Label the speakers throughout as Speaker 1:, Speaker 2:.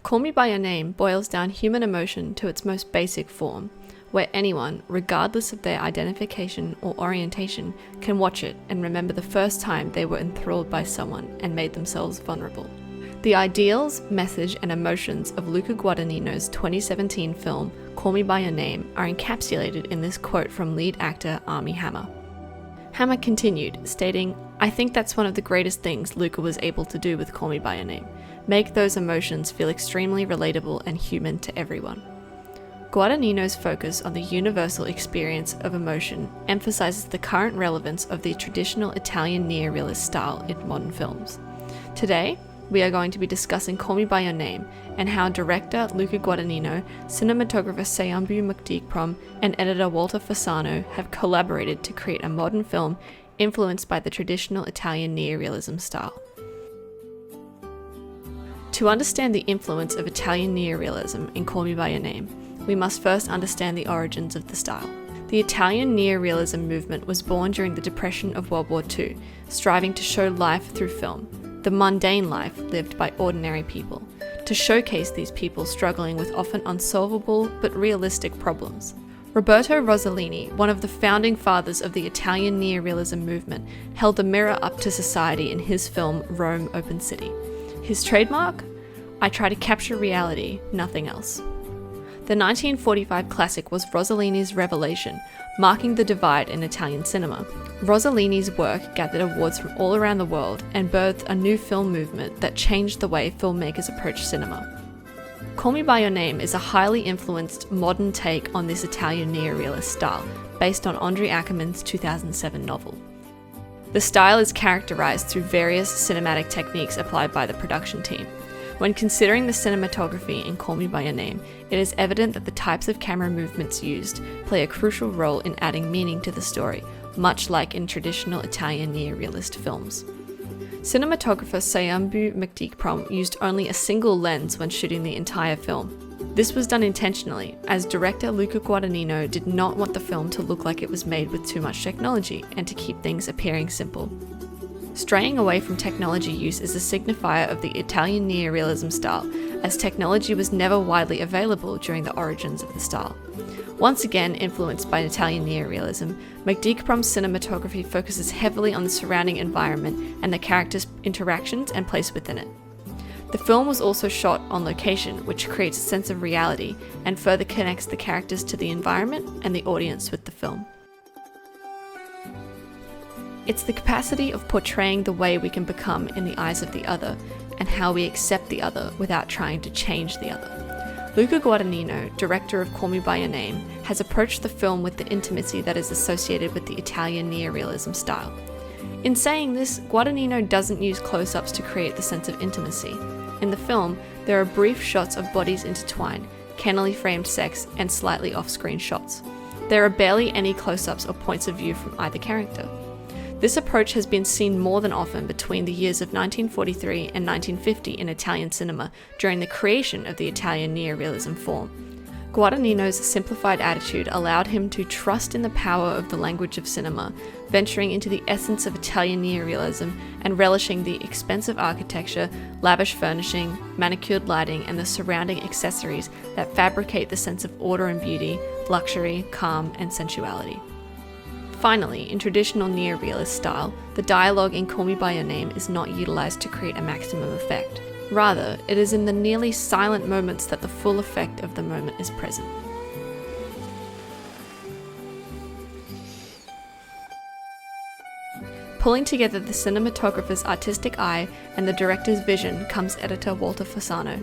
Speaker 1: Call Me By Your Name boils down human emotion to its most basic form, where anyone, regardless of their identification or orientation, can watch it and remember the first time they were enthralled by someone and made themselves vulnerable. The ideals, message, and emotions of Luca Guadagnino's 2017 film, Call Me By Your Name, are encapsulated in this quote from lead actor Armie Hammer. Hammer continued, stating, "I think that's one of the greatest things Luca was able to do with Call Me By Your Name, make those emotions feel extremely relatable and human to everyone." Guadagnino's focus on the universal experience of emotion emphasizes the current relevance of the traditional Italian neorealist style in modern films. Today, we are going to be discussing Call Me By Your Name and how director Luca Guadagnino, cinematographer Ciambu Mcdikprom, and editor Walter Fasano have collaborated to create a modern film influenced by the traditional Italian neorealism style. To understand the influence of Italian neorealism in Call Me By Your Name, we must first understand the origins of the style. The Italian neorealism movement was born during the Depression of World War II, striving to show life through film, the mundane life lived by ordinary people, to showcase these people struggling with often unsolvable but realistic problems. Roberto Rossellini, one of the founding fathers of the Italian neorealism movement, held a mirror up to society in his film Rome Open City. His trademark? "I try to capture reality, nothing else." The 1945 classic was Rossellini's revelation, marking the divide in Italian cinema. Rossellini's work gathered awards from all around the world and birthed a new film movement that changed the way filmmakers approach cinema. Call Me By Your Name is a highly influenced modern take on this Italian neorealist style, based on Andre Ackerman's 2007 novel. The style is characterized through various cinematic techniques applied by the production team. When considering the cinematography in Call Me By Your Name, it is evident that the types of camera movements used play a crucial role in adding meaning to the story, much like in traditional Italian neorealist films. Cinematographer Ciambu Mcdikprom used only a single lens when shooting the entire film. This was done intentionally, as director Luca Guadagnino did not want the film to look like it was made with too much technology and to keep things appearing simple. Straying away from technology use is a signifier of the Italian neorealism style, as technology was never widely available during the origins of the style. Once again influenced by Italian neorealism, Mcdikprom's cinematography focuses heavily on the surrounding environment and the characters' interactions and place within it. The film was also shot on location, which creates a sense of reality and further connects the characters to the environment and the audience with the film. It's the capacity of portraying the way we can become in the eyes of the other and how we accept the other without trying to change the other. Luca Guadagnino, director of Call Me By Your Name, has approached the film with the intimacy that is associated with the Italian neorealism style. In saying this, Guadagnino doesn't use close-ups to create the sense of intimacy. In the film, there are brief shots of bodies intertwined, cannily framed sex, and slightly off-screen shots. There are barely any close-ups or points of view from either character. This approach has been seen more than often between the years of 1943 and 1950 in Italian cinema during the creation of the Italian neorealism form. Guadagnino's simplified attitude allowed him to trust in the power of the language of cinema, venturing into the essence of Italian neorealism and relishing the expensive architecture, lavish furnishing, manicured lighting, and the surrounding accessories that fabricate the sense of order and beauty, luxury, calm, and sensuality. Finally, in traditional neorealist style, the dialogue in Call Me By Your Name is not utilized to create a maximum effect. Rather, it is in the nearly silent moments that the full effect of the moment is present. Pulling together the cinematographer's artistic eye and the director's vision comes editor Walter Fasano.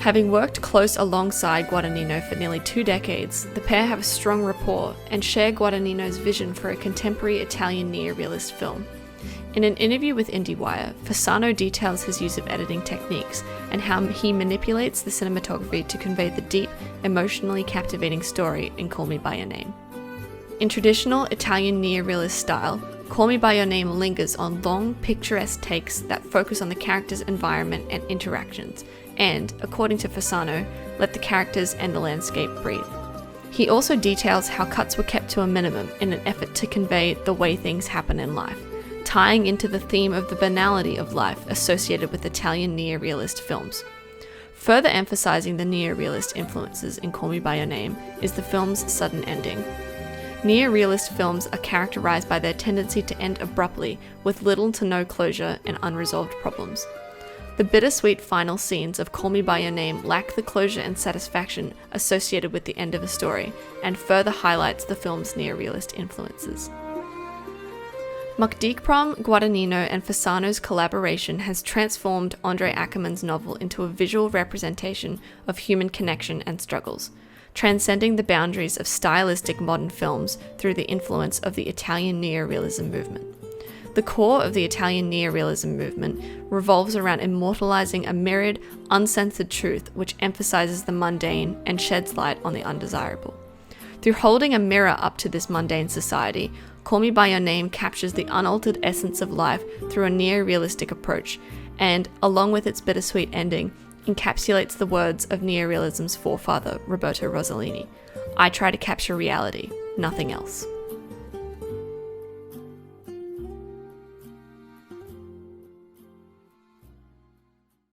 Speaker 1: Having worked close alongside Guadagnino for nearly 2 decades, the pair have a strong rapport and share Guadagnino's vision for a contemporary Italian neorealist film. In an interview with IndieWire, Fasano details his use of editing techniques and how he manipulates the cinematography to convey the deep, emotionally captivating story in Call Me By Your Name. In traditional Italian neorealist style, Call Me By Your Name lingers on long, picturesque takes that focus on the character's environment and interactions, and, according to Fasano, let the characters and the landscape breathe. He also details how cuts were kept to a minimum in an effort to convey the way things happen in life, tying into the theme of the banality of life associated with Italian neorealist films. Further emphasizing the neorealist influences in Call Me By Your Name is the film's sudden ending. Neorealist films are characterized by their tendency to end abruptly with little to no closure and unresolved problems. The bittersweet final scenes of Call Me By Your Name lack the closure and satisfaction associated with the end of a story, and further highlights the film's neorealist influences. Mukdeekprom, Guadagnino and Fasano's collaboration has transformed Andre Ackerman's novel into a visual representation of human connection and struggles, transcending the boundaries of stylistic modern films through the influence of the Italian neorealism movement. The core of the Italian neorealism movement revolves around immortalizing a mirrored, uncensored truth which emphasizes the mundane and sheds light on the undesirable. Through holding a mirror up to this mundane society, Call Me By Your Name captures the unaltered essence of life through a neorealistic approach, and, along with its bittersweet ending, encapsulates the words of neorealism's forefather, Roberto Rossellini: "I try to capture reality, nothing else."